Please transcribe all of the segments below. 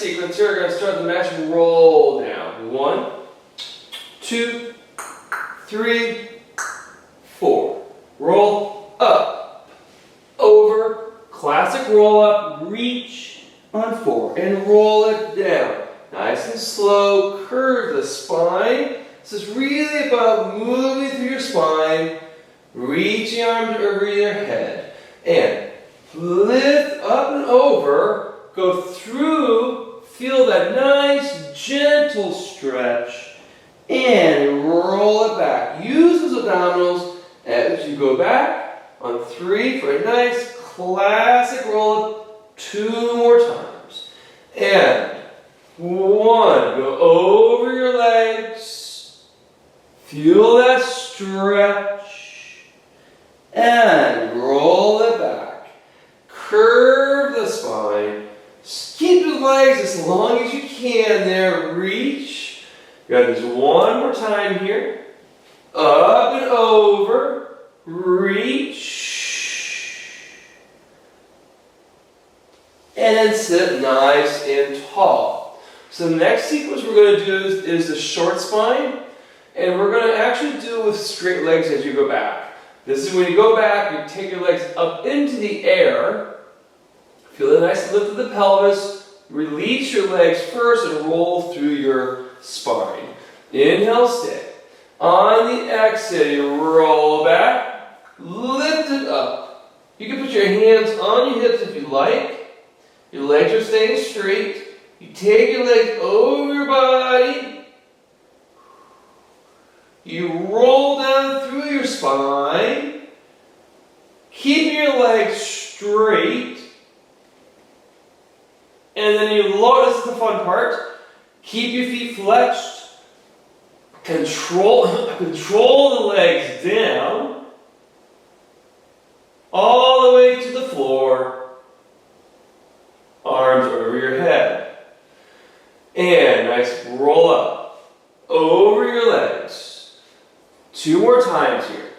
sequence here, we're going to start the match roll down. 1, 2, 3, 4. Roll up, over, classic roll up, reach on 4, and roll it down. Nice and slow, curve the spine. This is really about moving through your spine, reaching arms over your head, and lift up and over, go through, feel that nice gentle stretch, and roll it back. Use those abdominals as you go back on 3 for a nice classic roll up. 2 more times. And 1, go over your legs, feel that stretch, and roll it back. Curve the spine, keep the legs as long as you can there, reach. Got this one more time here, up and over, reach, and then sit nice and tall. So the next sequence we're going to do is the short spine, and we're going to actually do it with straight legs as you go back. This is when you go back, you take your legs up into the air, feel the nice lift of the pelvis, release your legs first and roll through your spine. Inhale, stay. On the exhale, you roll back, lift it up. You can put your hands on your hips if you like. Your legs are staying straight. You take your legs over your body. You roll down through your spine. Keep your legs straight. And then you lower, this is the fun part. Keep your feet flexed. Control the legs down. All the way to the floor. Arms over your head. And nice roll up. Over your legs. 2 more times here.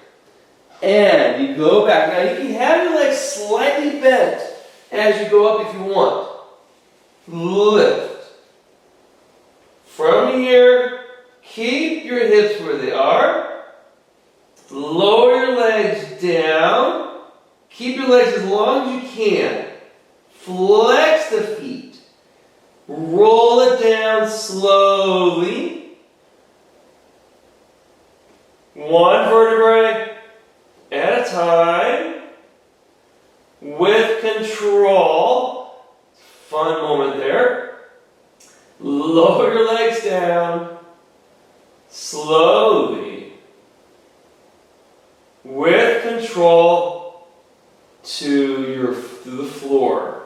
And you go back. Now you can have your legs slightly bent as you go up if you want. Lift. From here, keep your hips where they are. Lower your legs down. Keep your legs as long as you can. Flex the feet. Roll it down slowly. 1 vertebrae at a time. With control. Fun moment there. Lower your legs down. Slowly. With control to the floor.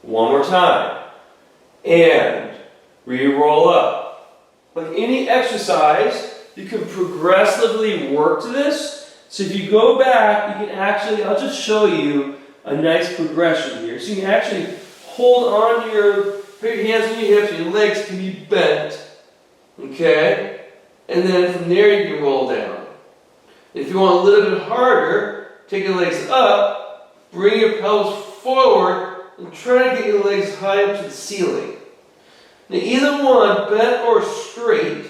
1 more time. And re-roll up. Like any exercise, you can progressively work to this. So if you go back, you can actually, I'll just show you a nice progression here. So you can actually hold on to put your hands on your hips, and your legs can be bent. Okay? And then from there you can roll down. If you want a little bit harder, take your legs up, bring your pelvis forward, and try to get your legs high up to the ceiling. Now either one, bent or straight,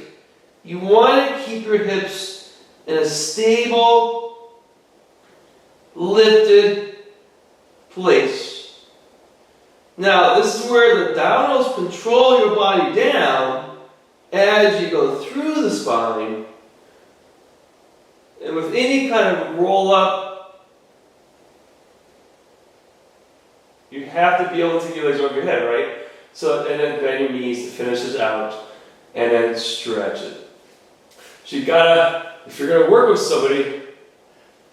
you want to keep your hips in a stable, lifted place. Now this is where the abdominals control your body down as you go through the spine. And with any kind of roll up, you have to be able to take your legs over your head, right? So, and then bend your knees to finish this out, and then stretch it. So you gotta, if you're gonna work with somebody,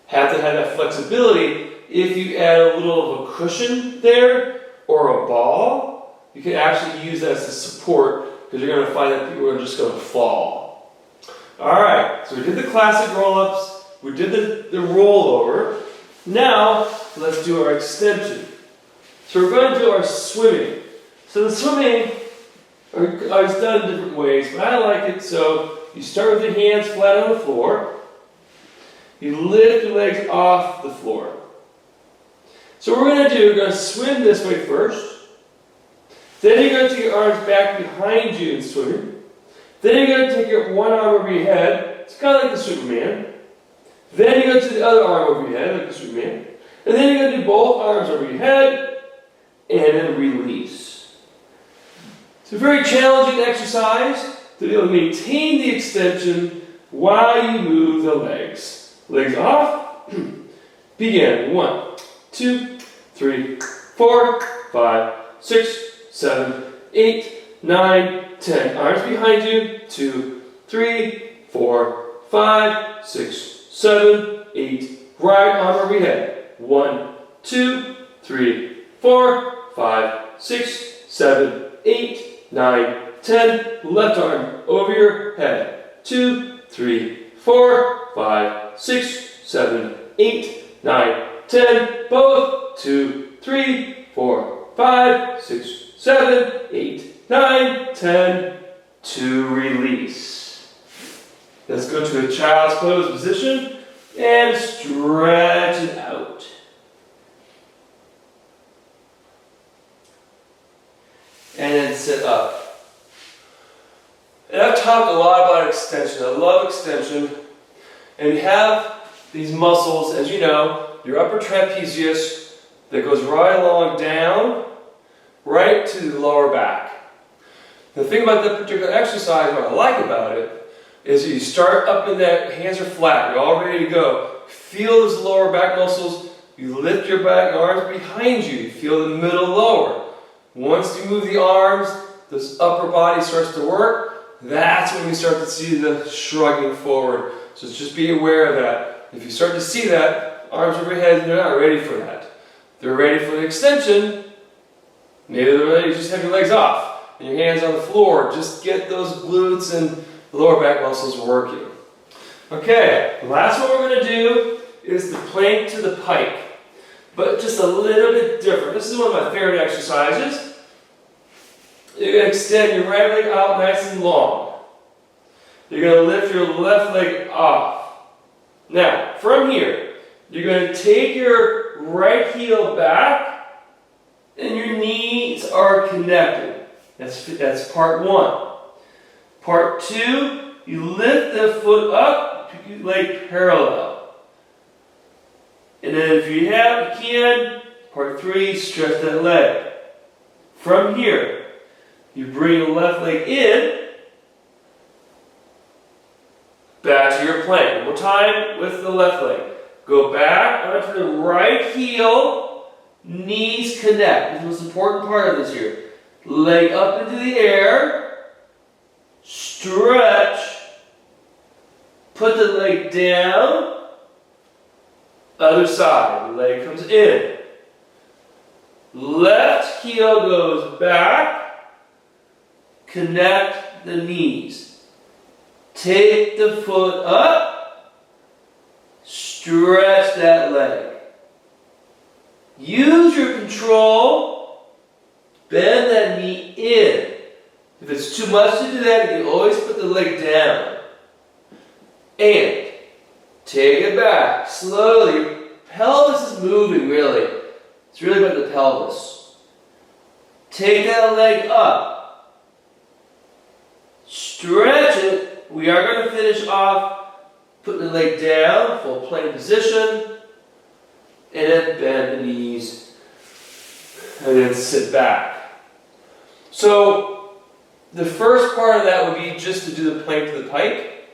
have to have that flexibility. If you add a little of a cushion there, or a ball, you can actually use that as a support, because you're gonna find that people are just gonna fall. Alright, so we did the classic roll-ups, we did the rollover. Now, let's do our extension. So we're going to do our swimming. So the swimming is done in different ways, but I like it. So you start with your hands flat on the floor. You lift your legs off the floor. So what we're going to do, we're going to swim this way first. Then you're going to take your arms back behind you in swimming. Then you're going to take your one arm over your head. It's kind of like the Superman. Then you're going to do the other arm over your head, like the Superman. And then you're going to do both arms over your head, and then release. It's a very challenging exercise to be able to maintain the extension while you move the legs. Legs off. Begin. 1, 2, 3, 4, 5, 6, 7, 8, 9, 10. Arms behind you. 2, 3, 4, 5, 6, 7, 8. Right arm over your head. 1, 2, 3, 4, 5, 6, 7, 8, 9, 10. Left arm over your head. 2, 3, 4, 5, 6, 7, 8, 9, 10. Both. 2, 3, 4, 5, 6, 7, 8, 9, 10. To release. Let's go to a child's pose position and stretch it out. And then sit up. And I've talked a lot about extension. I love extension. And you have these muscles, as you know, your upper trapezius that goes right along down, right to the lower back. The thing about that particular exercise, what I like about it, is you start up in that, hands are flat, you're all ready to go. Feel those lower back muscles, you lift your back arms behind you, you feel the middle lower. Once you move the arms, this upper body starts to work, that's when you start to see the shrugging forward. So just be aware of that. If you start to see that, arms over your head, they're not ready for that. They're ready for the extension, maybe they're ready to just have your legs off. And your hands on the floor, just get those glutes and lower back muscles working. Okay, the last one we're going to do is the plank to the pike, but just a little bit different. This is one of my favorite exercises. You're going to extend your right leg out nice and long. You're going to lift your left leg off. Now, from here, you're going to take your right heel back and your knees are connected. That's part 1. Part 2, you lift the foot up, leg parallel. And then if you can, part 3, stretch that leg. From here, you bring the left leg in, back to your plank. One more time with the left leg. Go back onto the right heel, knees connect. This is the most important part of this here. Leg up into the air, stretch, put the leg down, other side, the leg comes in. Left heel goes back, connect the knees. Take the foot up, stretch that leg. Use your control. Bend that knee in. If it's too much to do that, you can always put the leg down. And take it back slowly. Pelvis is moving, really. It's really about the pelvis. Take that leg up. Stretch it. We are going to finish off putting the leg down, full plank position. And then bend the knees. And then sit back. So, the first part of that would be just to do the plank to the pike.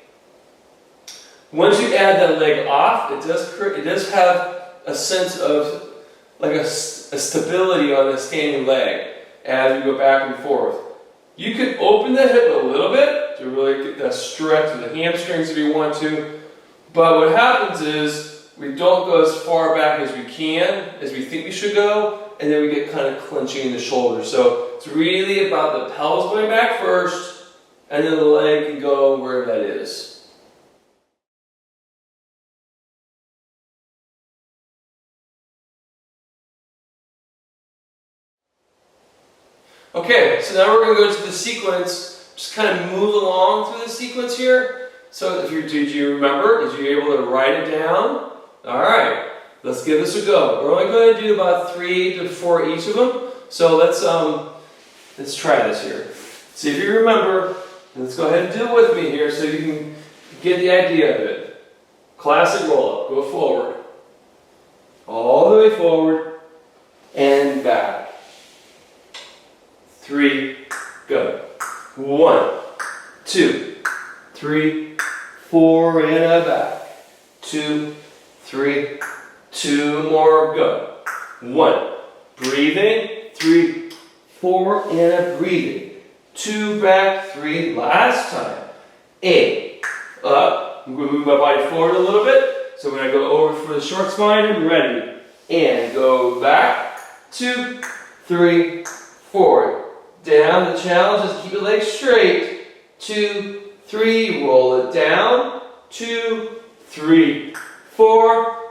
Once you add that leg off, it does have a sense of like a stability on the standing leg as you go back and forth. You can open the hip a little bit to really get that stretch of the hamstrings if you want to. But what happens is we don't go as far back as we can, as we think we should go, and then we get kind of clenching in the shoulders. So it's really about the pelvis going back first, and then the leg can go where that is. Okay, so now we're going to go to the sequence. Just kind of move along through the sequence here. So did you remember? Did you able to write it down? All right, let's give this a go. We're only going to do about 3 to 4 each of them. So let's Let's try this here. See if you remember. Let's go ahead and do it with me here so you can get the idea of it. Classic roll up. Go forward. All the way forward and back. 3, go. 1, 2, 3, 4, and a back. 2, 3, 2 more, go. 1, breathing, 3, 4, and a breathing. 2 back, 3, last time. 8, up. I'm going to move my body forward a little bit. So when I go over for the short spine, I'm ready. And go back, 2, 3, 4. Down. The challenge is to keep your legs straight. 2, 3, roll it down. 2, 3, 4.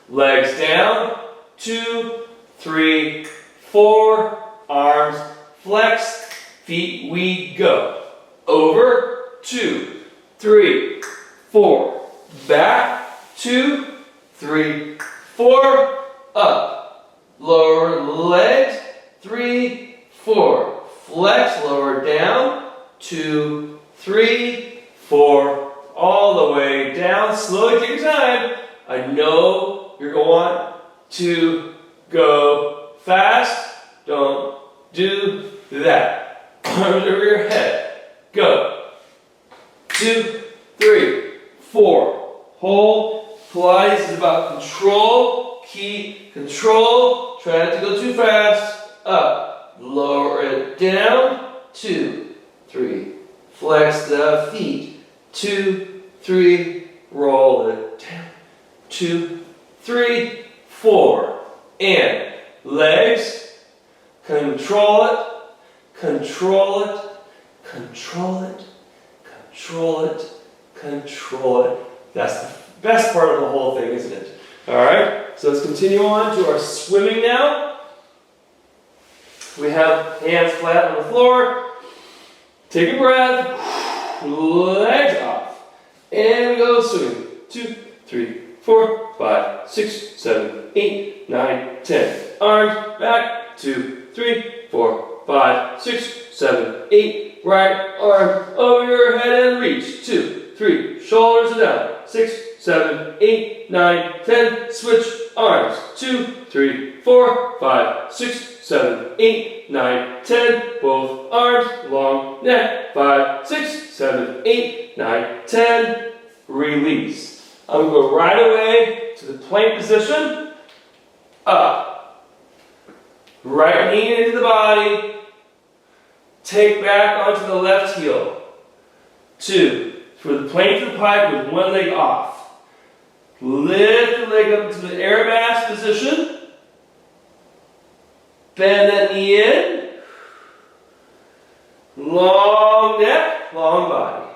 Legs down. 2, 3, 4. Arms flex. Feet we go. Over. 2, 3, 4. Back. 2, 3, 4. Up. Lower legs. 3, 4. Flex, lower down. 2, 3, 4. All the way down. Slowly take your time. I know you're going to want to go fast. Don't do that. Arms over your head. Go. 2, 3, 4. Hold. Pilates is about control. Keep control. Try not to go too fast. Up. Lower it down. 2, 3. Flex the feet. 2, 3. Roll it down. 2, 3, 4. And legs. Control it. Control it. Control it. Control it. Control it. That's the best part of the whole thing, isn't it? Alright, so let's continue on to our swimming now. We have hands flat on the floor. Take a breath. Legs off. And we go swimming. 2, 3, 4, 5, 6, 7, 8, 9, 10. Arms back. 2, 3, 4, 5, 6, 7, 8. Right arm over your head and reach. 2, 3. Shoulders down. 6, 7, 8, 9, 10. Switch arms. 2, 3, 4, 5, 6, 7, 8, 9, 10. Both arms. Long neck. 5, 6, 7, 8, 9, 10. Release. I'm going to go right away to the plank position. Up. Right knee into the body. Take back onto the left heel. 2. For the plank to the pike with one leg off. Lift the leg up to the air mass position. Bend that knee in. Long neck, long body.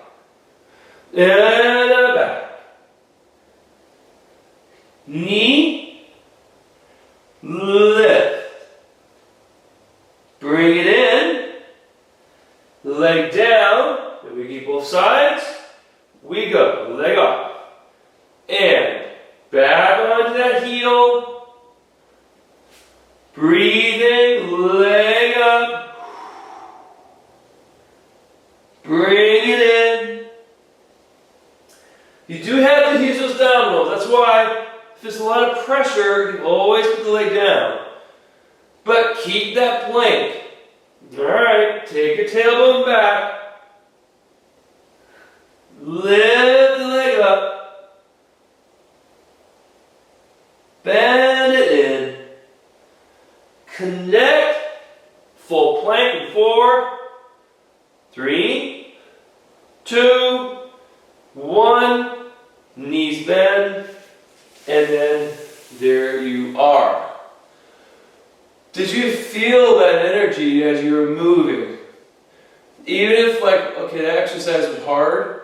And back. Knee. Lift. Bring it in. Leg down. Then we keep both sides. We go. Leg off. And back onto that heel. Breathing. Leg up. Bring it in. You do have to use those abdominals. That's why if there's a lot of pressure, you always put the leg down. But keep that plank. Alright, take your tailbone back. Lift the leg up. Bend it in. Connect. Full plank in 4, 3, 2, 1. Knees bend. And then there you are. Did you feel that energy as you were moving? Even if, okay, that exercise was hard,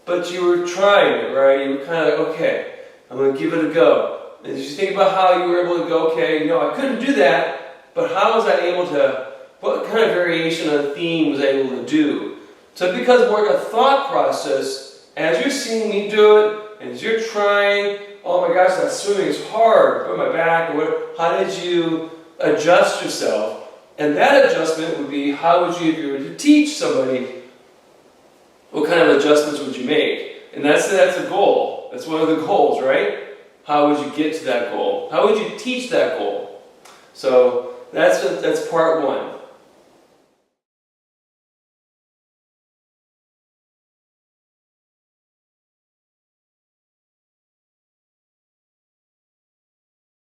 but you were trying it, right? You were kind of like, okay, I'm going to give it a go. And did you think about how you were able to go, okay, I couldn't do that, but how was I able to, what kind of variation of the theme was I able to do? So it becomes more like a thought process as you're seeing me do it, and as you're trying, oh my gosh, that swimming is hard, put my back, how did you adjust yourself? And that adjustment would be, how would you, if you were to teach somebody, what kind of adjustments would you make? And that's a goal. That's one of the goals, right? How would you get to that goal? How would you teach that goal? So that's part one.